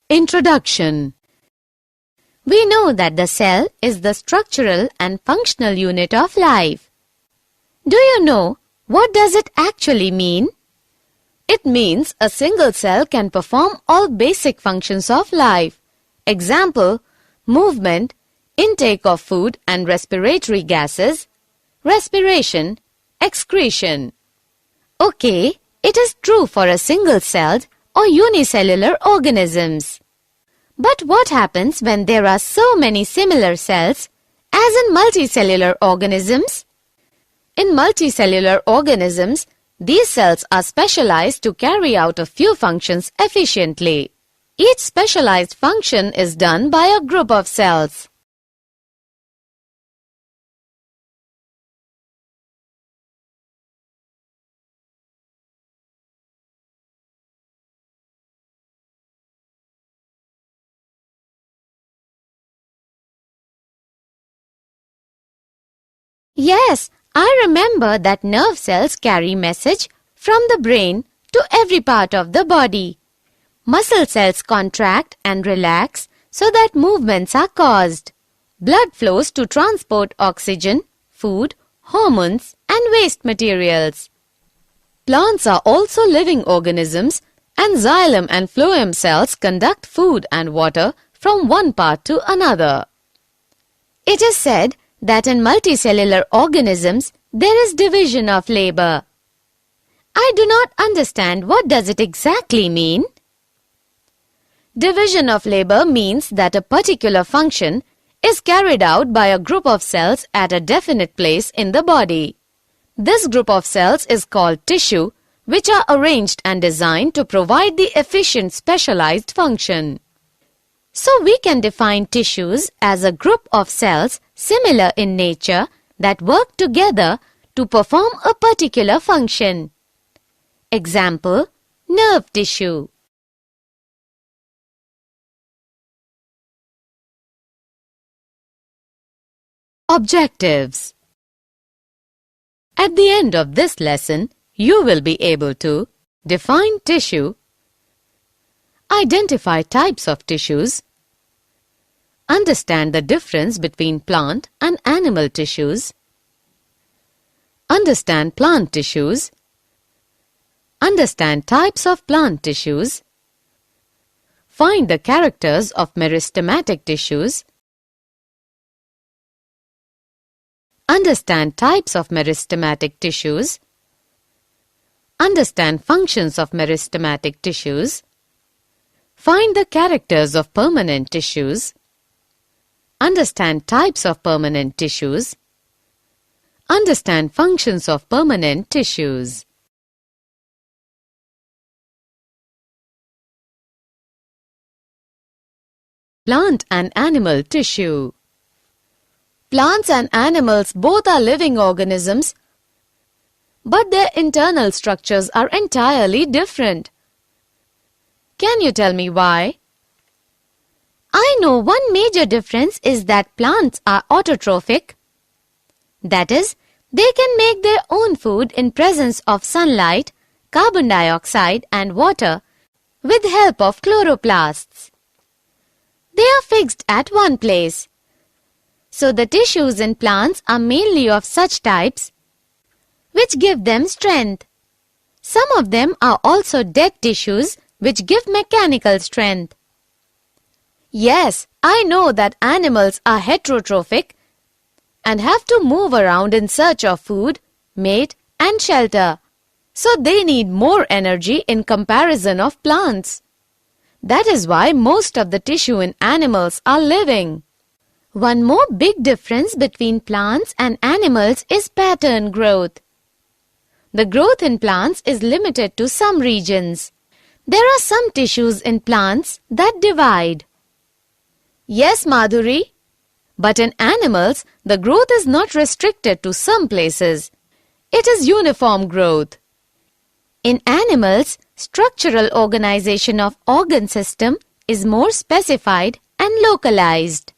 Introduction. We know that the cell is the structural and functional unit of life. Do you know what does it actually mean? It means a single cell can perform all basic functions of life. Example, movement, intake of food and respiratory gases, respiration, excretion. Okay, it is true for a single-celled or unicellular organisms. But what happens when there are so many similar cells as in multicellular organisms? In multicellular organisms, these cells are specialized to carry out a few functions efficiently. Each specialized function is done by a group of cells. Yes, I remember that nerve cells carry message from the brain to every part of the body. Muscle cells contract and relax so that movements are caused. Blood flows to transport oxygen, food, hormones, and waste materials. Plants are also living organisms, and xylem and phloem cells conduct food and water from one part to another. It is said that in multicellular organisms there is division of labor. I do not understand what does it exactly mean. Division of labor means that a particular function is carried out by a group of cells at a definite place in the body. This group of cells is called tissue, which are arranged and designed to provide the efficient specialized function. So we can define tissues as a group of cells similar in nature that work together to perform a particular function. Example, nerve tissue. Objectives. At the end of this lesson, you will be able to define tissue, identify types of tissues, understand the difference between plant and animal tissues, understand plant tissues, understand types of plant tissues, find the characters of meristematic tissues, understand types of meristematic tissues, understand functions of meristematic tissues, find the characters of permanent tissues, understand types of permanent tissues, understand functions of permanent tissues. Plant and animal tissue. Plants and animals both are living organisms, but their internal structures are entirely different. Can you tell me why? I know one major difference is that plants are autotrophic. That is, they can make their own food in presence of sunlight, carbon dioxide and water with help of chloroplasts. They are fixed at one place. So the tissues in plants are mainly of such types which give them strength. Some of them are also dead tissues which give mechanical strength. Yes, I know that animals are heterotrophic and have to move around in search of food, mate and shelter. So they need more energy in comparison of plants. That is why most of the tissue in animals are living. One more big difference between plants and animals is pattern growth. The growth in plants is limited to some regions. There are some tissues in plants that divide. Yes, Madhuri, but in animals, the growth is not restricted to some places. It is uniform growth. In animals, structural organization of organ system is more specified and localized.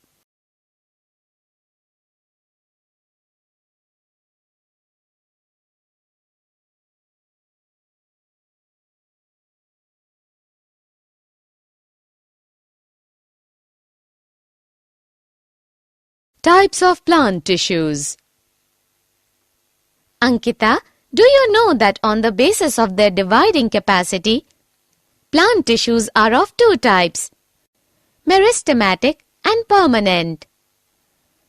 Types of plant tissues. Ankita, do you know that on the basis of their dividing capacity, plant tissues are of two types, meristematic and permanent.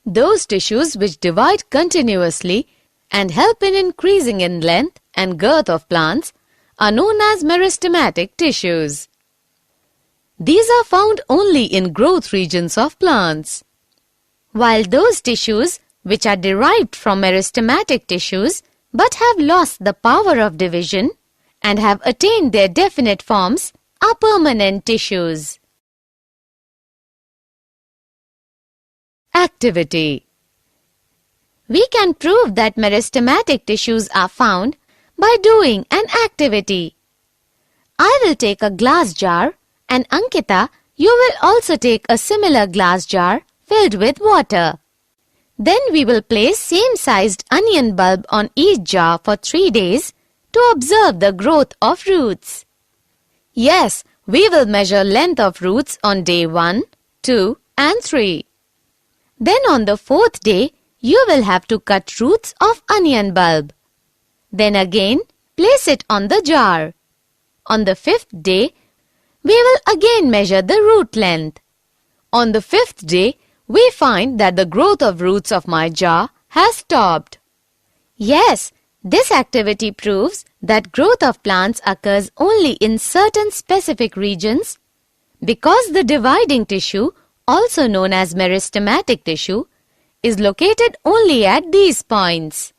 Those tissues which divide continuously and help in increasing in length and girth of plants are known as meristematic tissues. These are found only in growth regions of plants. While those tissues which are derived from meristematic tissues but have lost the power of division and have attained their definite forms are permanent tissues. Activity. We can prove that meristematic tissues are found by doing an activity. I will take a glass jar and Ankita, you will also take a similar glass jar filled with water. Then we will place same-sized onion bulb on each jar for 3 days to observe the growth of roots. Yes, we will measure length of roots on day 1, 2 and 3. Then on the 4th day, you will have to cut roots of onion bulb. Then again, place it on the jar. On the 5th day, we will again measure the root length. On the 5th day, we find that the growth of roots of my jar has stopped. Yes, this activity proves that growth of plants occurs only in certain specific regions because the dividing tissue, also known as meristematic tissue, is located only at these points.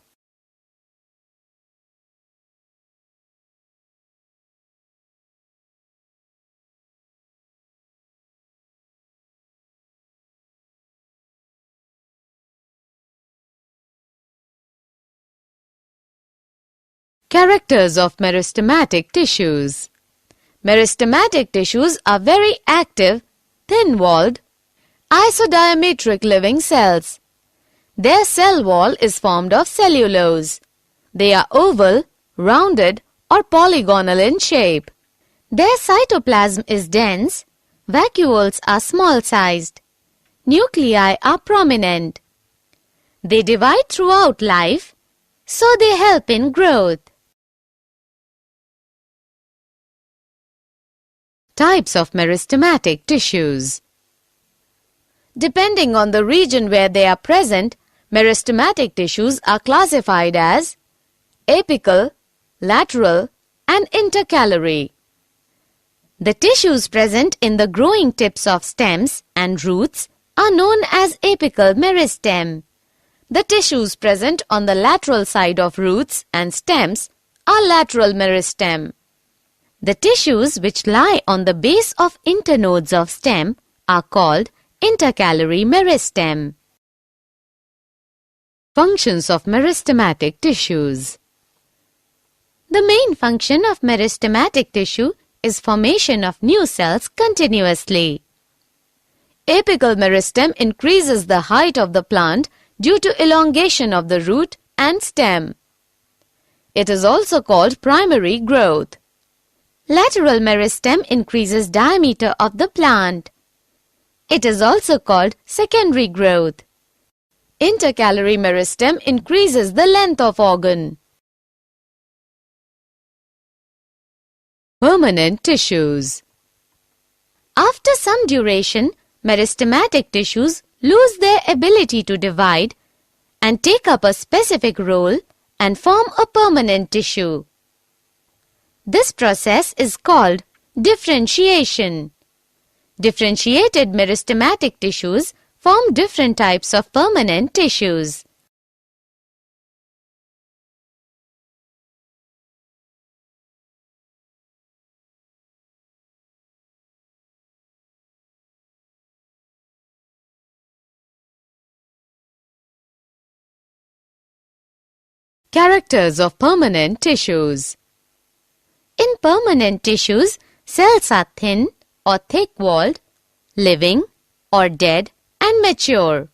Characters of meristematic tissues. Meristematic tissues are very active, thin-walled, isodiametric living cells. Their cell wall is formed of cellulose. They are oval, rounded or polygonal in shape. Their cytoplasm is dense, vacuoles are small-sized, nuclei are prominent. They divide throughout life, so they help in growth. Types of meristematic tissues. Depending on the region where they are present, meristematic tissues are classified as apical, lateral, and intercalary. The tissues present in the growing tips of stems and roots are known as apical meristem. The tissues present on the lateral side of roots and stems are lateral meristem. The tissues which lie on the base of internodes of stem are called intercalary meristem. Functions of meristematic tissues. The main function of meristematic tissue is formation of new cells continuously. Apical meristem increases the height of the plant due to elongation of the root and stem. It is also called primary growth. Lateral meristem increases diameter of the plant. It is also called secondary growth. Intercalary meristem increases the length of organ. Permanent tissues. After some duration, meristematic tissues lose their ability to divide and take up a specific role and form a permanent tissue. This process is called differentiation. Differentiated meristematic tissues form different types of permanent tissues. Characters of permanent tissues. In permanent tissues, cells are thin or thick-walled, living or dead and mature.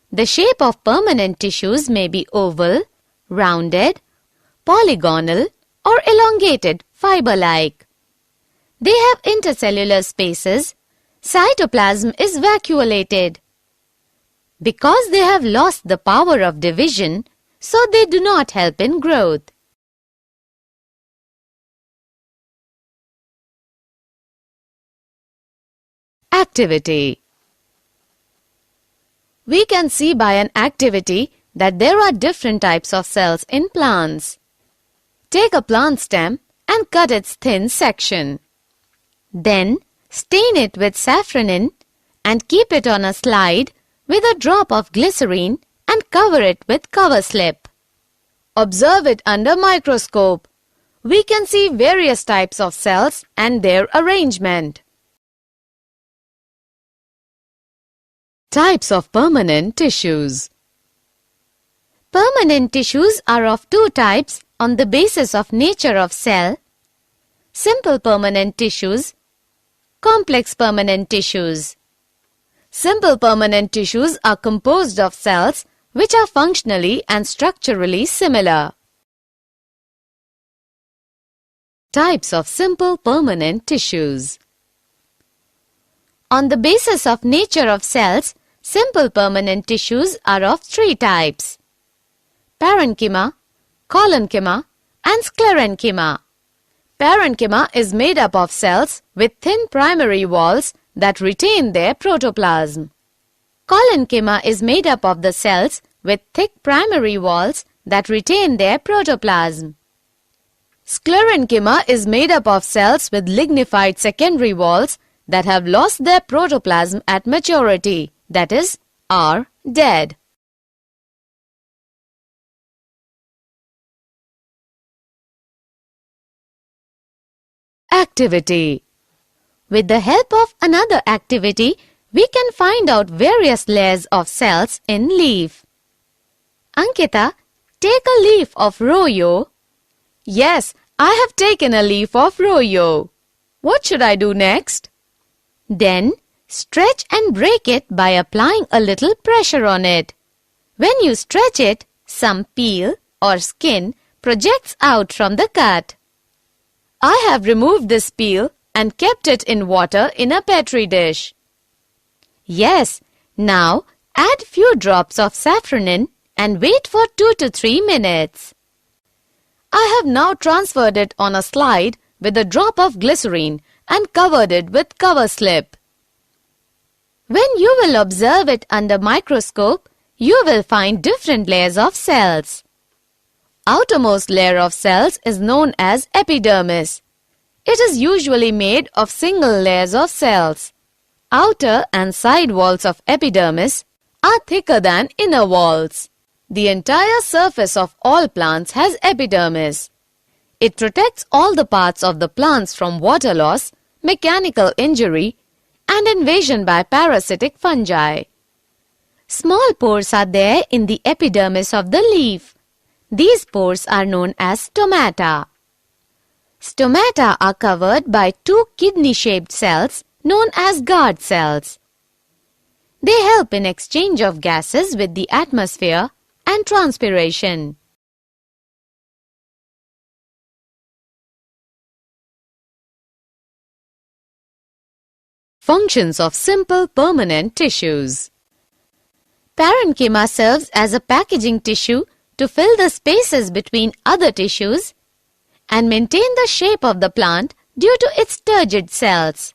The shape of permanent tissues may be oval, rounded, polygonal or elongated, fiber-like. They have intercellular spaces. Cytoplasm is vacuolated. Because they have lost the power of division, so they do not help in growth. Activity. We can see by an activity that there are different types of cells in plants. Take a plant stem and cut its thin section. Then stain it with safranin and keep it on a slide with a drop of glycerine and cover it with cover slip. Observe it under microscope. We can see various types of cells and their arrangement. Types of permanent tissues. Permanent tissues are of two types on the basis of nature of cell: simple permanent tissues, complex permanent tissues. Simple permanent tissues are composed of cells which are functionally and structurally similar. Types of simple permanent tissues. On the basis of nature of cells, simple permanent tissues are of three types: parenchyma, collenchyma, and sclerenchyma. Parenchyma is made up of cells with thin primary walls that retain their protoplasm. Collenchyma is made up of the cells with thick primary walls that retain their protoplasm. Sclerenchyma is made up of cells with lignified secondary walls that have lost their protoplasm at maturity, that is, are dead. Activity. With the help of another activity, we can find out various layers of cells in leaf. Ankita, take a leaf of Royo. Yes, I have taken a leaf of Royo. What should I do next? Then, stretch and break it by applying a little pressure on it. When you stretch it, some peel or skin projects out from the cut. I have removed this peel and kept it in water in a petri dish. Yes, now add few drops of safranin and wait for 2 to 3 minutes. I have now transferred it on a slide with a drop of glycerine and covered it with cover slip. When you will observe it under microscope, you will find different layers of cells. Outermost layer of cells is known as epidermis. It is usually made of single layers of cells. Outer and side walls of epidermis are thicker than inner walls. The entire surface of all plants has epidermis. It protects all the parts of the plants from water loss, mechanical injury, and invasion by parasitic fungi. Small pores are there in the epidermis of the leaf. These pores are known as stomata. Stomata are covered by two kidney-shaped cells known as guard cells. They help in exchange of gases with the atmosphere and transpiration. Functions of simple permanent tissues. Parenchyma serves as a packaging tissue to fill the spaces between other tissues and maintain the shape of the plant due to its turgid cells.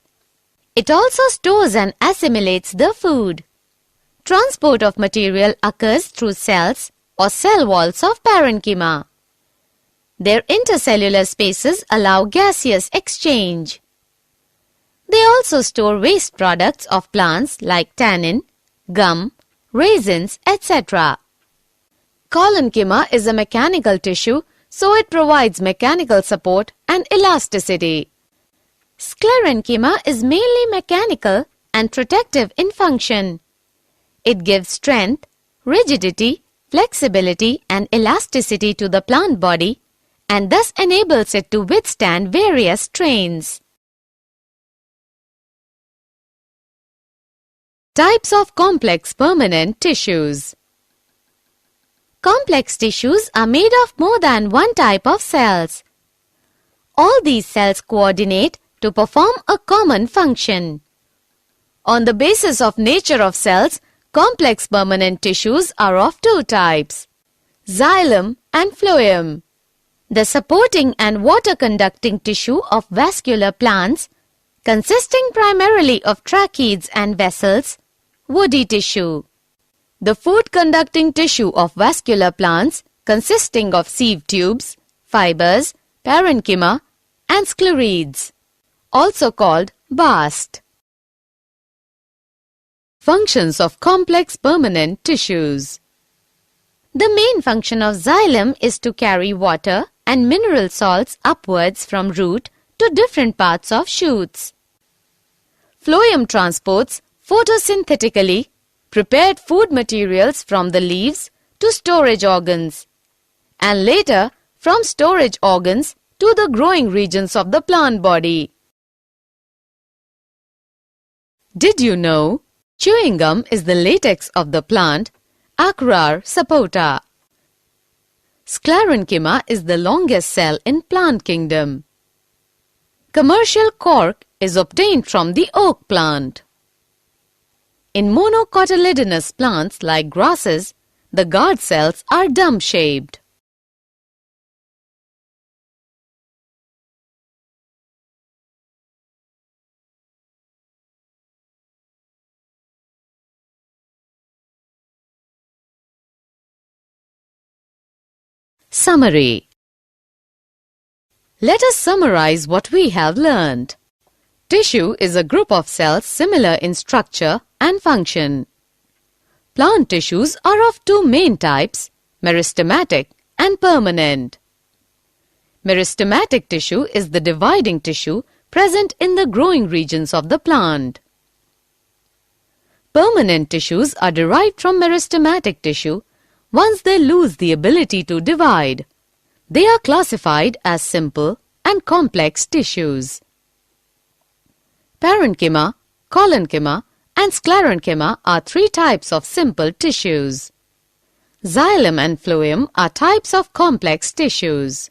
It also stores and assimilates the food. Transport of material occurs through cells or cell walls of parenchyma. Their intercellular spaces allow gaseous exchange. They also store waste products of plants like tannin, gum, raisins, etc. Collenchyma is a mechanical tissue, so it provides mechanical support and elasticity. Sclerenchyma is mainly mechanical and protective in function. It gives strength, rigidity, flexibility and elasticity to the plant body and thus enables it to withstand various strains. Types of complex permanent tissues. Complex tissues are made of more than one type of cells. All these cells coordinate to perform a common function. On the basis of nature of cells, Complex permanent tissues are of two types, xylem and phloem. The supporting and water-conducting tissue of vascular plants, consisting primarily of tracheids and vessels, woody tissue. The food-conducting tissue of vascular plants, consisting of sieve tubes, fibers, parenchyma, and sclerids, also called bast. Functions of complex permanent tissues. The main function of xylem is to carry water and mineral salts upwards from root to different parts of shoots. Phloem transports photosynthetically prepared food materials from the leaves to storage organs, and later from storage organs to the growing regions of the plant body. Did you know chewing gum is the latex of the plant Acarar sapota? Sclerenchyma is the longest cell in plant kingdom. Commercial cork is obtained from the oak plant. In monocotyledonous plants like grasses, the guard cells are dome-shaped. Summary. Let us summarize what we have learned. Tissue is a group of cells similar in structure and function. Plant tissues are of two main types, meristematic and permanent. Meristematic tissue is the dividing tissue present in the growing regions of the plant. Permanent tissues are derived from meristematic tissue once they lose the ability to divide. They are classified as simple and complex tissues. Parenchyma, collenchyma, and sclerenchyma are three types of simple tissues. Xylem and phloem are types of complex tissues.